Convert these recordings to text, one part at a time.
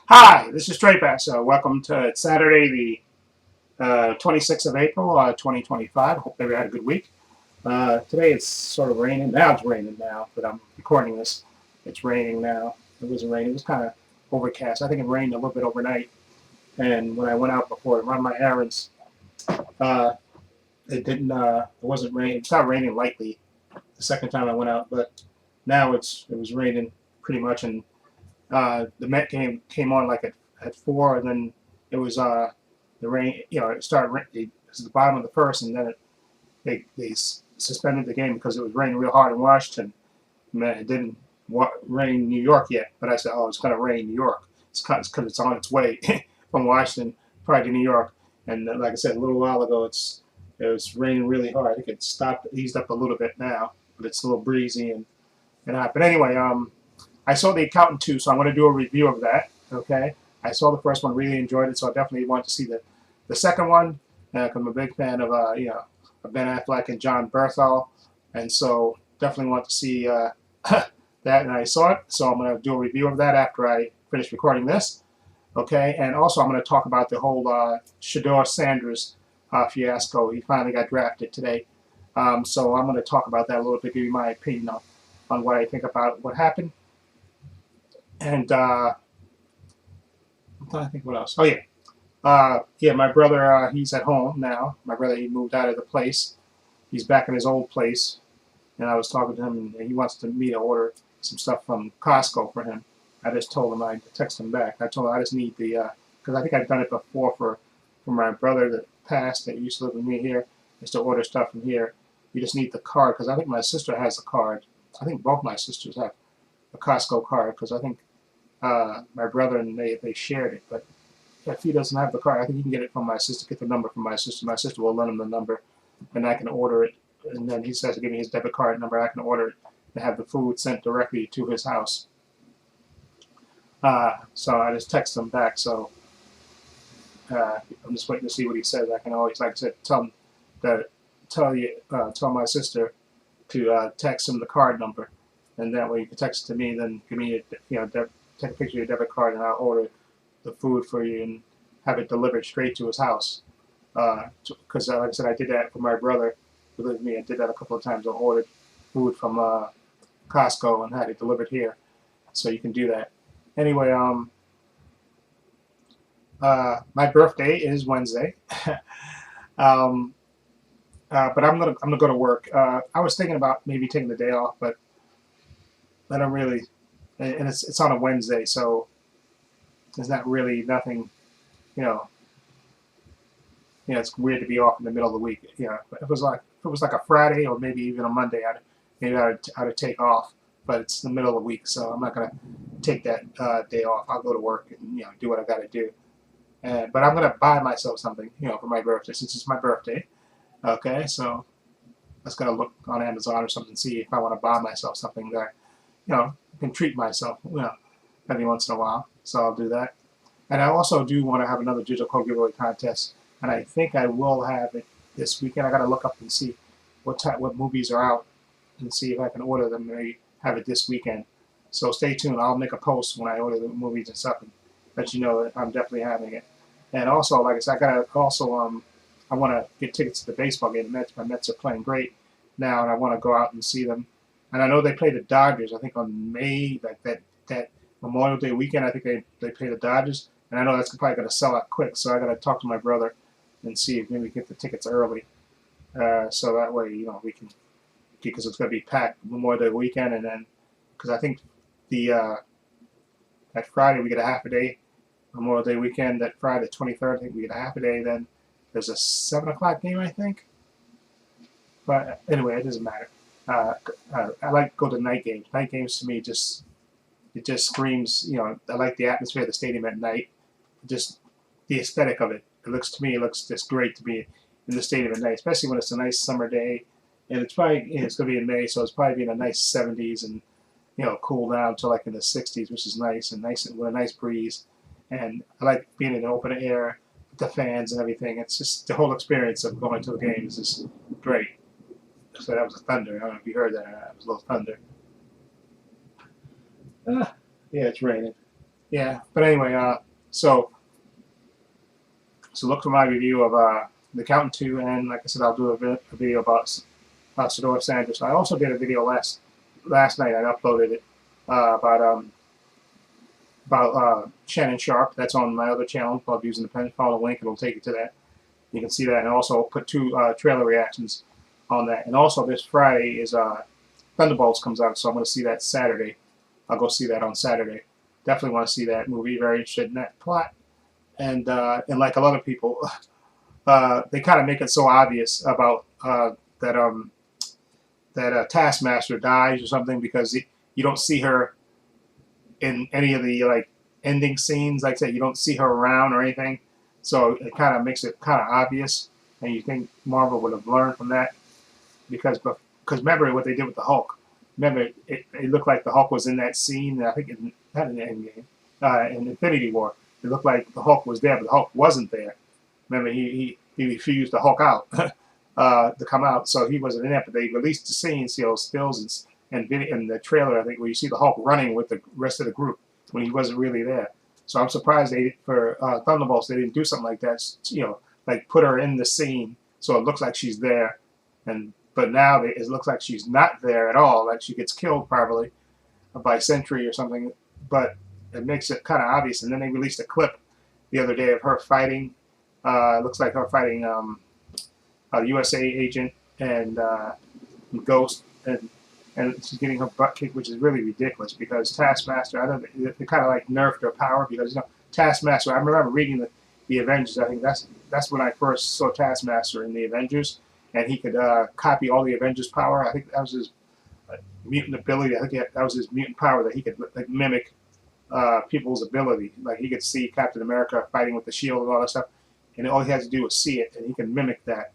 Hi, this is Trepacer. Welcome to Saturday, the 26th of April, 2025. I hope everybody had a good week. Today it's sort of raining. Now it's raining now, but I'm recording this. It's raining now. It wasn't raining. It was kind of overcast. I think it rained a little bit overnight. And when I went out before to run my errands, uh, it didn't. It wasn't raining. It's not raining lightly. The second time I went out, but now it was raining pretty much, and the Met game came on like at 4, and then it was the rain. It started. It was the bottom of the first, and then they suspended the game because it was raining real hard in Washington. Man, it didn't rain in New York yet, but I said, oh, it's going to rain in New York. It's because it's on its way from Washington probably to New York. And like I said a little while ago, it was raining really hard. I think it stopped, eased up a little bit now, but it's a little breezy and hot. But anyway, I saw The Accountant too, so I'm going to do a review of that. Okay, I saw the first one, really enjoyed it, so I definitely want to see the second one. Because I'm a big fan of of Ben Affleck and John Berthel, and so definitely want to see that. And I saw it, so I'm going to do a review of that after I finish recording this. Okay, and also I'm going to talk about the whole Shedeur Sanders fiasco. He finally got drafted today, so I'm going to talk about that a little bit, give you my opinion on what I think about what happened. And I'm trying to think what else. Oh yeah, yeah. My brother, he's at home now. My brother, he moved out of the place. He's back in his old place, and I was talking to him, and he wants me to order some stuff from Costco for him. I just told him I text him back. I told him I just need the because I think I've done it before for my brother that passed that used to live with me here. Is to order stuff from here. You just need the card because I think my sister has a card. I think both my sisters have a Costco card because I think my brother and they shared it. But if he doesn't have the card, I think he can get it from my sister. Get the number from my sister. My sister will lend him the number, and I can order it. And then he says to give me his debit card number. I can order it and have the food sent directly to his house. So I just text him back. So I'm just waiting to see what he says. I can always, like I said, tell him that tell my sister to text him the card number, and that way you can text it to me. Then give me take a picture of your debit card, and I'll order the food for you and have it delivered straight to his house. Because like I said, I did that for my brother who lived with me. I did that a couple of times. I ordered food from Costco and had it delivered here. So you can do that. Anyway, my birthday is Wednesday, um, but I'm gonna go to work. I was thinking about maybe taking the day off, but I don't really. And it's on a Wednesday, so there's not really nothing. You know, it's weird to be off in the middle of the week. If it was like a Friday or maybe even a Monday, I'd take off. But it's the middle of the week, so I'm not gonna take that day off. I'll go to work and do what I got to do. But I'm gonna buy myself something, for my birthday since it's my birthday. Okay, so I was gonna look on Amazon or something, see if I want to buy myself something that can treat myself, every once in a while. So I'll do that. And I also do want to have another digital code giveaway contest, and I think I will have it this weekend. I got to look up and see what movies are out and see if I can order them. Maybe have it this weekend. So stay tuned. I'll make a post when I order the movies and stuff and let you know that I'm definitely having it. And also, like I said, I gotta also I want to get tickets to the baseball game. My Mets are playing great now, and I want to go out and see them. And I know they play the Dodgers. I think on May like that Memorial Day weekend. I think they play the Dodgers, and I know that's probably going to sell out quick. So I got to talk to my brother and see if maybe we can get the tickets early, so that way we can, because it's going to be packed Memorial Day weekend, and then because I think the that Friday we get a half a day. Memorial Day weekend, that Friday the 23rd, I think we get a half a day. Then there's a 7 o'clock game, I think. But anyway, it doesn't matter. I like to go to night games. Night games to me it just screams. I like the atmosphere of the stadium at night. Just the aesthetic of it. It looks just great to be in the stadium at night, especially when it's a nice summer day. And it's probably it's going to be in May, so it's probably in a nice 70s and cool down to like in the 60s, which is nice and with a nice breeze. And I like being in the open air with the fans and everything. It's just the whole experience of going to the game is just great. So that was a thunder. I don't know if you heard that. It was a little thunder. Yeah, it's raining. yeah. But anyway, so look for my review of The Accountant 2, and like I said, I'll do a video about Sedora Sanders. I also did a video last night. I uploaded it about Shannon Sharp. That's on my other channel called Views Independent. Follow the link, and it'll take you to that. You can see that, and also put two trailer reactions on that. And also this Friday is Thunderbolts comes out, so I'm going to see that Saturday. I'll go see that on Saturday. Definitely want to see that movie. Very interested in that plot. And like a lot of people, they kind of make it so obvious about that Taskmaster dies or something because you don't see her in any of the like ending scenes. Like I said, you don't see her around or anything, so it kind of makes it kind of obvious. And you think Marvel would have learned from that because remember what they did with the Hulk. Remember, it looked like the Hulk was in that scene. I think not in the Endgame, in Infinity War. It looked like the Hulk was there, but the Hulk wasn't there. Remember, he refused the Hulk out to come out, so he wasn't in there. But they released the scenes, stills and video in the trailer. I think where you see the Hulk running with the rest of the group when he wasn't really there. So I'm surprised for Thunderbolts they didn't do something like that. Like put her in the scene so it looks like she's there, but now it looks like she's not there at all. Like she gets killed probably by Sentry or something. But it makes it kind of obvious. And then they released a clip the other day of her fighting. It looks like her fighting a USA agent and Ghost, and she's getting her butt kicked, which is really ridiculous because Taskmaster, I don't know, they kind of like nerfed her power because Taskmaster. I remember reading the Avengers. I think that's when I first saw Taskmaster in the Avengers, and he could copy all the Avengers' power. I think that was his mutant ability. I think that was his mutant power that he could like mimic people's ability. Like he could see Captain America fighting with the shield and all that stuff, and all he had to do was see it, and he could mimic that.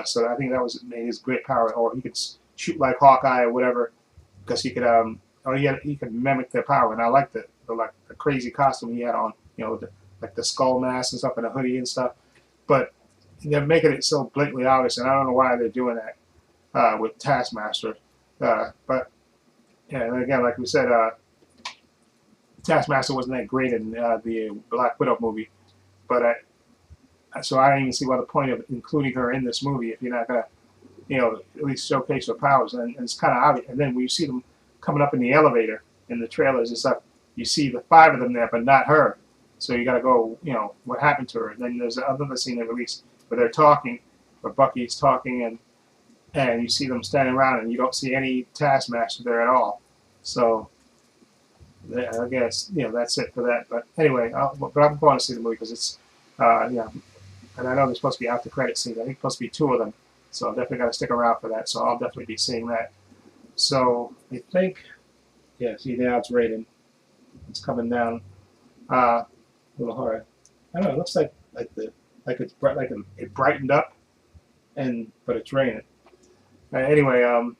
So I think that was made his great power, or he could shoot like Hawkeye or whatever, because he could or he could mimic their power. And I like the crazy costume he had on, like the skull mask and stuff, and the hoodie and stuff. But they're making it so blatantly obvious, and I don't know why they're doing that with Taskmaster. But yeah, and again, like we said, Taskmaster wasn't that great in the Black Widow movie, but so I don't even see what the point of including her in this movie if you're not gonna, at least showcase her powers. And it's kind of obvious. And then when you see them coming up in the elevator in the trailers and stuff, you see the five of them there, but not her. So you got to go, what happened to her? And then there's another scene they released where they're talking, where Bucky's talking, and you see them standing around, and you don't see any Taskmaster there at all. So I guess that's it for that. But anyway, but I'm going to see the movie because it's and I know there's supposed to be after credit scenes. I think supposed to be two of them, so I'm definitely got to stick around for that. So I'll definitely be seeing that. So I think, yeah, see now it's raining. It's coming down a little hard. I don't know. It looks like it's bright, it brightened up, but it's raining. Anyway,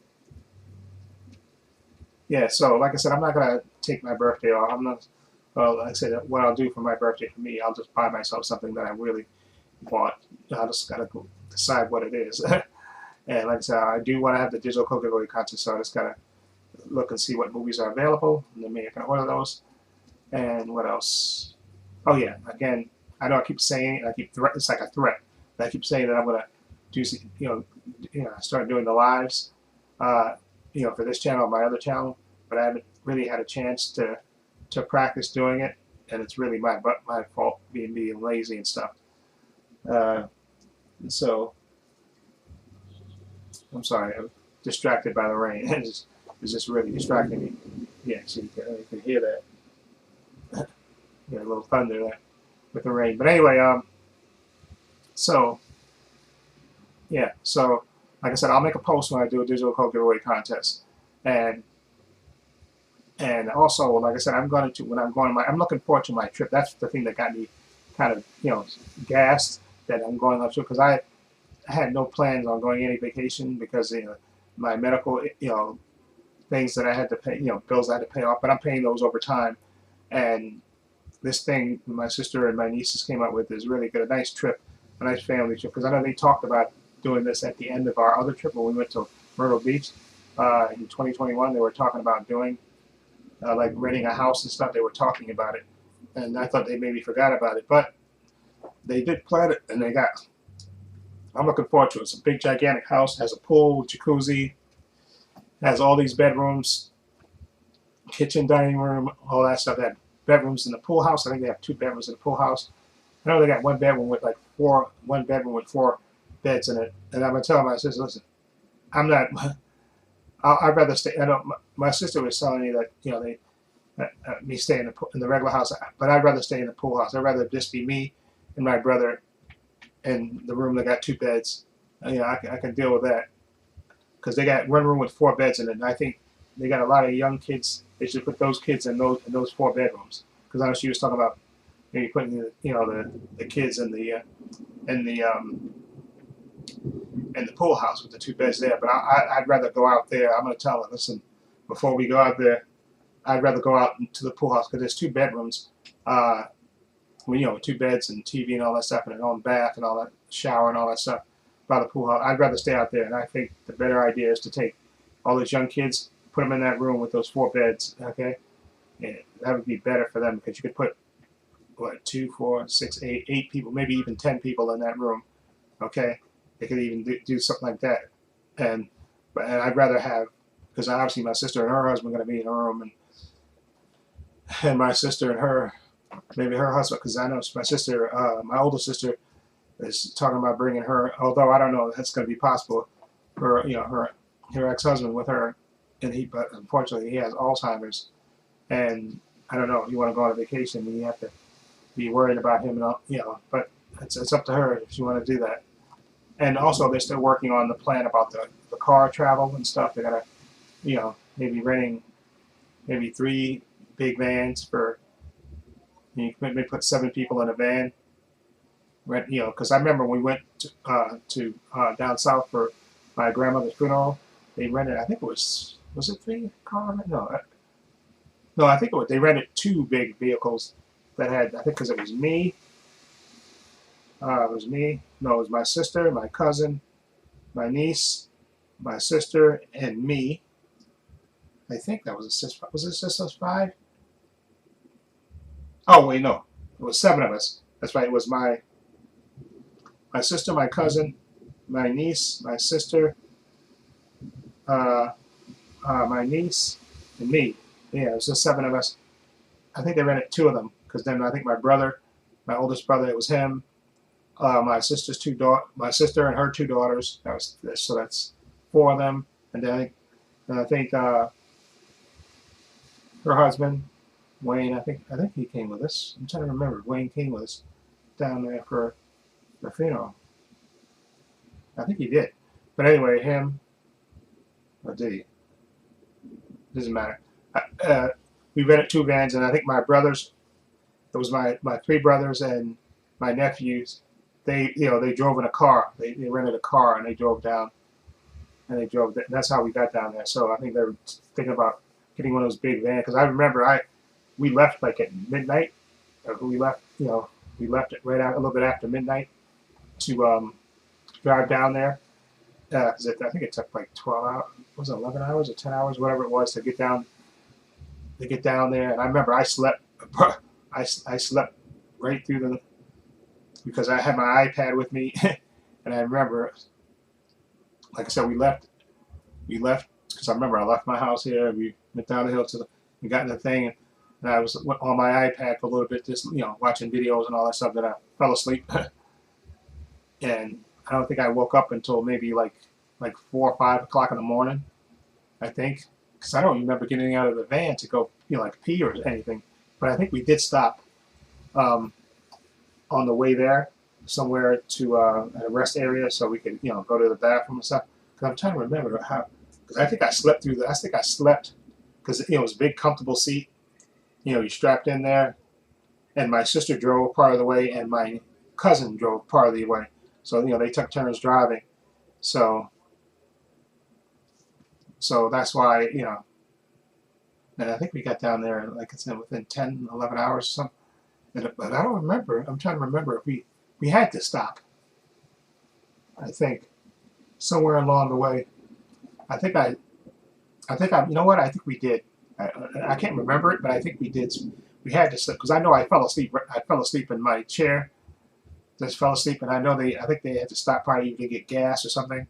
yeah. So like I said, I'm not gonna take my birthday off. I'm not. Well, like I said, what I'll do for my birthday for me, I'll just buy myself something that I really want. I just gotta go decide what it is. And like I said, I do want to have the digital code giveaway contest, so I just gotta look and see what movies are available, and then maybe I can order those. And what else? Oh yeah, again, I know I keep saying it's like a threat. I keep saying that I'm gonna do, start doing the lives, for this channel, my other channel, but I haven't really had a chance to practice doing it, and it's really my fault being lazy and stuff. So I'm sorry, I'm distracted by the rain. It's just really distracting me. Yeah, so you can hear that. A little thunder there with the rain. But anyway, so yeah, so like I said, I'll make a post when I do a digital code giveaway contest, and also like I said, I'm looking forward to my trip. That's the thing that got me kind of gassed that I'm going on trip because I had no plans on going any vacation because my medical things that I had to pay, bills I had to pay off, but I'm paying those over time. And this thing my sister and my nieces came up with is really good. A nice trip, a nice family trip, because I know they talked about doing this at the end of our other trip when we went to Myrtle Beach in 2021. They were talking about doing like renting a house and stuff. They were talking about it, and I thought they maybe forgot about it, but they did plan it, and they got. I'm looking forward to it. It's a big, gigantic house. Has a pool, jacuzzi, has all these bedrooms, kitchen, dining room, all that stuff. They have bedrooms in the pool house. I think they have 2 bedrooms in the pool house. I know they got one bedroom with 4 beds in it. And I'm gonna tell my sister, listen, I'm not. I'd rather stay. I know my sister was telling me that they me stay in the regular house, but I'd rather stay in the pool house. I'd rather just be me and my brother in the room that got 2 beds. I can deal with that because they got one room with 4 beds in it. And I think they got a lot of young kids. They should put those kids in those 4 bedrooms because I know she was talking about maybe putting the kids in the pool house with the 2 beds there. But I'd rather go out there. I'm going to tell her, listen, before we go out there, I'd rather go out to the pool house because there's 2 bedrooms. With 2 beds and TV and all that stuff and an own bath and all that, shower and all that stuff by the pool house. I'd rather stay out there. And I think the better idea is to take all those young kids, put them in that room with those 4 beds. Okay, and that would be better for them because you could put 2, 4, 6, 8 people, maybe even 10 people in that room. Okay, they could even do something like that. And I'd rather have because obviously my sister and her husband are going to be in a room and my sister and her. Maybe her husband, because I know my sister, my older sister, is talking about bringing her. Although I don't know if that's going to be possible. Her ex-husband with her, but unfortunately he has Alzheimer's, and I don't know. You want to go on a vacation, and you have to be worried about him, and all, But it's up to her if you want to do that. And also they're still working on the plan about the car travel and stuff. They gotta, maybe renting maybe 3 big vans for. You can maybe put 7 people in a van. Because I remember when we went to down south for my grandmother's funeral, they rented. I think it was it 3 car? No, I think it was. They rented 2 big vehicles that had. I think because it was me. It was me. No, it was my sister, my cousin, my niece, my sister, and me. I think that was a sister. Was it just 5? Oh wait, no, it was 7 of us. That's right. It was my sister, my cousin, my niece, my sister, my niece, and me. Yeah, it was just 7 of us. I think they rented 2 of them because then I think my brother, my oldest brother, it was him. My sister's my sister and her 2 daughters. So that's 4 of them, and then I think her husband. Wayne, I think he came with us. I'm trying to remember. Wayne came with us down there for the funeral. I think he did. But anyway, him, or did he? Doesn't matter. We rented 2 vans, and I think my brothers, it was my 3 brothers and my nephews. They drove in a car. They rented a car and they drove down, and that's how we got down there. So I think they were thinking about getting one of those big vans because I remember we left like at midnight. We left it right out a little bit after midnight to drive down there. Cause I think it took like 12 hours. Was it 11 hours or 10 hours, whatever it was, to get down there. And I remember I slept. I slept right through because I had my iPad with me, and I remember, like I said, we left because I remember I left my house here. We went down the hill we got in the thing. And I was on my iPad for a little bit, just watching videos and all that stuff. Then I fell asleep, and I don't think I woke up until maybe like 4 or 5 o'clock in the morning. I think because I don't remember getting out of the van to go pee or anything. But I think we did stop on the way there somewhere to a rest area so we could go to the bathroom and stuff. Because I'm trying to remember how. Because I think I slept through. I think I slept because it was a big comfortable seat. You strapped in there, and my sister drove part of the way, and my cousin drove part of the way. So they took turns driving. So that's why and I think we got down there like I said within 10, 11 hours or something. But I don't remember. I'm trying to remember if we had to stop. I think somewhere along the way. I think you know what? I think we did. I can't remember it, but I think we did. We had to sleep because I know I fell asleep. I fell asleep in my chair. Just fell asleep, and I know they. I think they had to stop probably to get gas or something,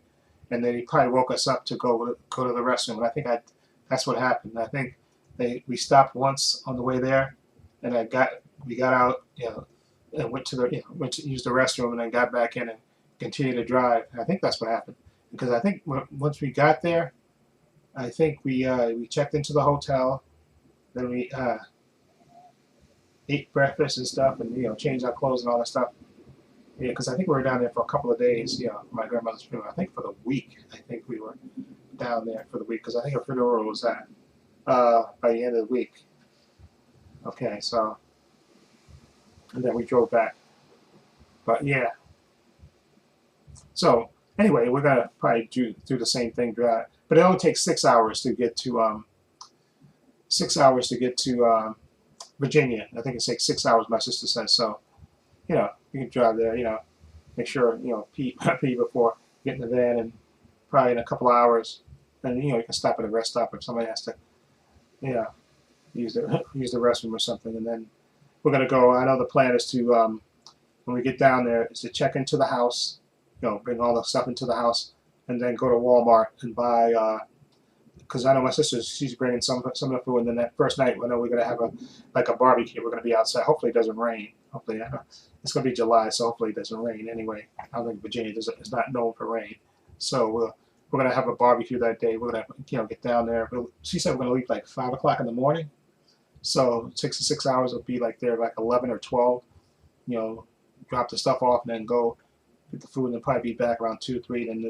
and then he probably woke us up to go to the restroom. And I think that's what happened. I think we stopped once on the way there, and we got out, and went to use the restroom, and then got back in and continued to drive. And I think that's what happened because I think once we got there, I think we checked into the hotel, then we ate breakfast and stuff, and changed our clothes and all that stuff. Yeah, because I think we were down there for a couple of days. My grandmother's funeral. I think for the week. I think we were down there for the week because I think her funeral was by the end of the week. Okay, so and then we drove back. But yeah. So anyway, we're gonna probably do the same thing, drive. But it only takes 6 hours to get to 6 hours to get to Virginia. I think it takes 6 hours. My sister says so. You can drive there. Make sure pee before getting in the van, and probably in a couple of hours, and you can stop at a rest stop if somebody has to, use the restroom or something, and then we're gonna go. I know the plan is to when we get down there is to check into the house, bring all the stuff into the house, and then go to Walmart and buy. Because I know my sister, she's bringing some of the food, and then that first night, I know we're gonna have a barbecue. We're gonna be outside. Hopefully, it doesn't rain. Hopefully, it's gonna be July, so hopefully it doesn't rain. Anyway, I don't think Virginia is not known for rain, so we're gonna have a barbecue that day. We're gonna get down there. She said we're gonna leave like 5 o'clock in the morning, so 6 hours will be like there like 11 or 12. Drop the stuff off and then go get the food, and then probably be back around 2, 3. Then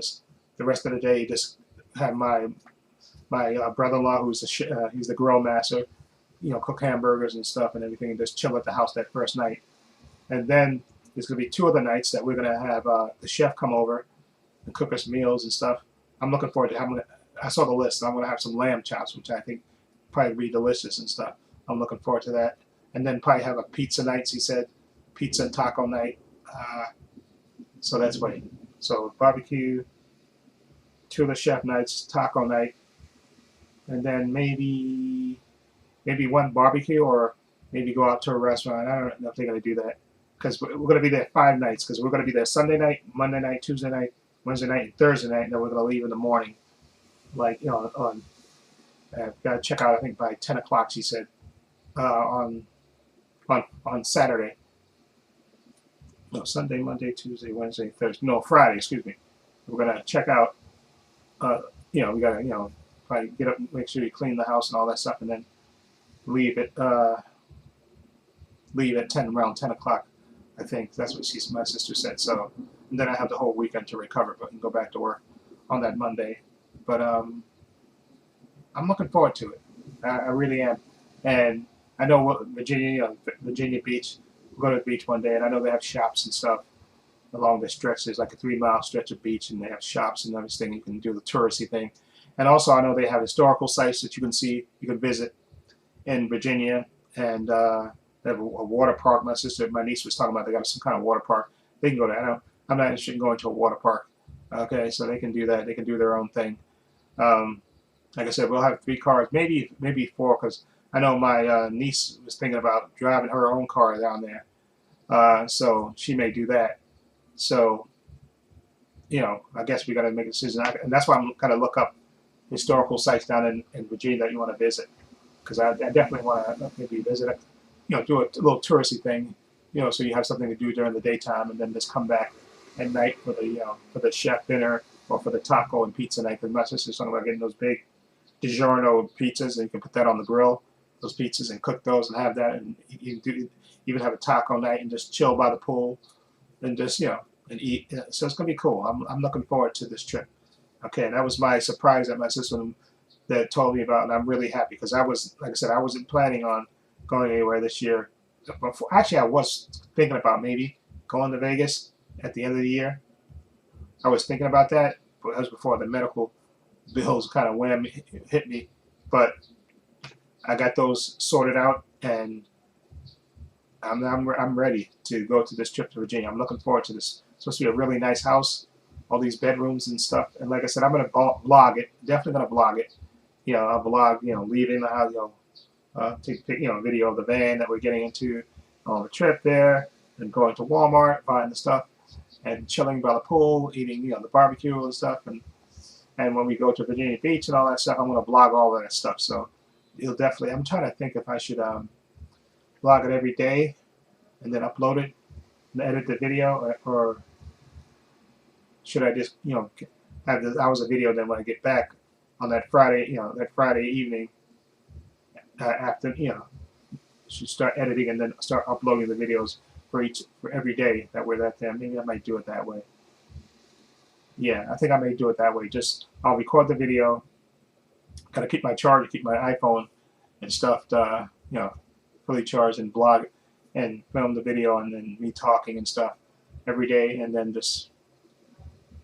the rest of the day just have my brother-in-law, he's the grill master, cook hamburgers and stuff and everything, and just chill at the house that first night. And then there's going to be 2 other nights that we're going to have the chef come over and cook us meals and stuff. I'm looking forward to I saw the list, and I'm going to have some lamb chops, which I think probably be delicious and stuff. I'm looking forward to that. And then probably have a pizza night, he said, pizza and taco night. So that's what. So barbecue, 2 of the chef nights, taco night, and then maybe 1 barbecue, or maybe go out to a restaurant. I don't know if they're going to do that because we're going to be there 5 nights because we're going to be there Sunday night, Monday night, Tuesday night, Wednesday night, and Thursday night, and then we're going to leave in the morning. Like, got to check out, I think, by 10 o'clock, she said, on Saturday. No, Sunday, Monday, Tuesday, Wednesday, Thursday. No, Friday, excuse me. We're going to check out, we got to, probably get up and make sure you clean the house and all that stuff, and then leave at 10, around 10 o'clock. I think that's what my sister said. So, and then I have the whole weekend to recover, but I can go back to work on that Monday. But I'm looking forward to it. I really am. And I know Virginia Beach. We'll go to the beach one day, and I know they have shops and stuff along the stretch. There's like a 3-mile stretch of beach, and they have shops and everything. You can do the touristy thing. And also, I know they have historical sites that you can see, you can visit in Virginia, and they have a water park. My niece was talking about they got some kind of water park. They can go there. I'm not interested in going to a water park. Okay, so they can do that. They can do their own thing. Like I said, we'll have 3 cars, maybe 4, because I know my niece was thinking about driving her own car down there. So she may do that. So, I guess we got to make a decision. And that's why I'm going to look up historical sites down in Virginia that you want to visit, because I definitely want to maybe visit it, do a little touristy thing, so you have something to do during the daytime, and then just come back at night for the chef dinner or for the taco and pizza night. Because my sister's talking about getting those big DiGiorno pizzas, and you can put that on the grill, those pizzas, and cook those and have that, and even have a taco night and just chill by the pool and just and eat. So it's gonna be cool. I'm looking forward to this trip. Okay, and that was my surprise that my sister that told me about, and I'm really happy because like I said, I wasn't planning on going anywhere this year. Actually, I was thinking about maybe going to Vegas at the end of the year. I was thinking about that, but that was before the medical bills kind of hit me. But I got those sorted out, and I'm ready to go to this trip to Virginia. I'm looking forward to this. It's supposed to be a really nice house. All these bedrooms and stuff, and like I said, I'm gonna blog it. Definitely gonna blog it, a vlog, leaving the house, take video of the van that we're getting into on the trip there, and going to Walmart, buying the stuff, and chilling by the pool, eating, the barbecue and stuff, and when we go to Virginia Beach and all that stuff, I'm going to vlog all of that stuff. So you'll definitely. I'm trying to think if I should vlog it every day and then upload it and edit the video, or should I just have the hours of video, then when I get back on that Friday, that Friday evening, after should start editing and then start uploading the videos for every day. That way, maybe I might do it that way. Yeah, I think I may do it that way. Just I'll record the video. Gotta keep my charger, keep my iPhone and stuff, fully charged, and blog and film the video, and then me talking and stuff every day, and then just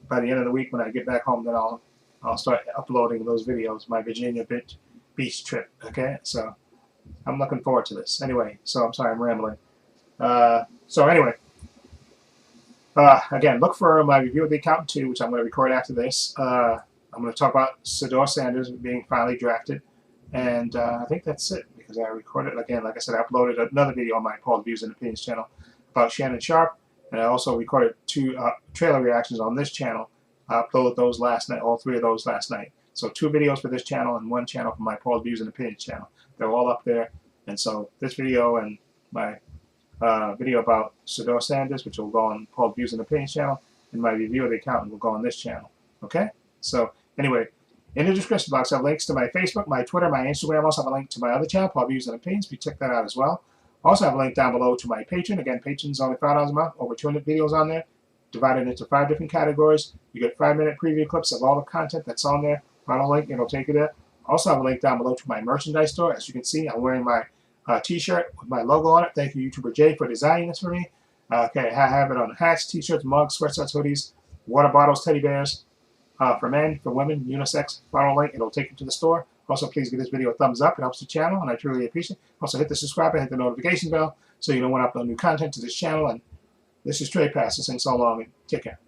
by the end of the week when I get back home, then I'll start uploading those videos, my Virginia Beach trip. Okay, so I'm looking forward to this. Anyway, so I'm sorry I'm rambling. So anyway, again, look for my review of The Accountant 2, which I'm going to record after this. I'm going to talk about Sador Sanders being finally drafted, and I think that's it, because I recorded, again, like I said, I uploaded another video on my Paul Views and Opinions channel about Shannon Sharpe, and I also recorded 2 trailer reactions on this channel. I uploaded those last night, all 3 of those last night. So 2 videos for this channel and 1 channel for my Paul Views and Opinions channel. They're all up there, and so this video and my video about Sador Sanders, which will go on Paul Views and Opinions channel, and my review of The Accountant will go on this channel. Okay? So anyway, in the description box I have links to my Facebook, my Twitter, my Instagram. Also have a link to my other channel, Paul Views and Opinions. You check that out as well. Also have a link down below to my Patreon. Again, Patreon's only $5 a month, over 200 videos on there, divided into 5 different categories. You get 5-minute preview clips of all the content that's on there. Right on a link, it'll take you there. Also have a link down below to my merchandise store. As you can see, I'm wearing my t-shirt with my logo on it. Thank you, YouTuber Jay, for designing this for me. Okay, I have it on hats, t-shirts, mugs, sweatshirts, hoodies, water bottles, teddy bears, for men, for women, unisex. Follow a link, it'll take you to the store. Also, please give this video a thumbs up. It helps the channel, and I truly appreciate it. Also, hit the subscribe and hit the notification bell so you know when I upload new content to this channel. And this is Trepacer saying so long, and take care.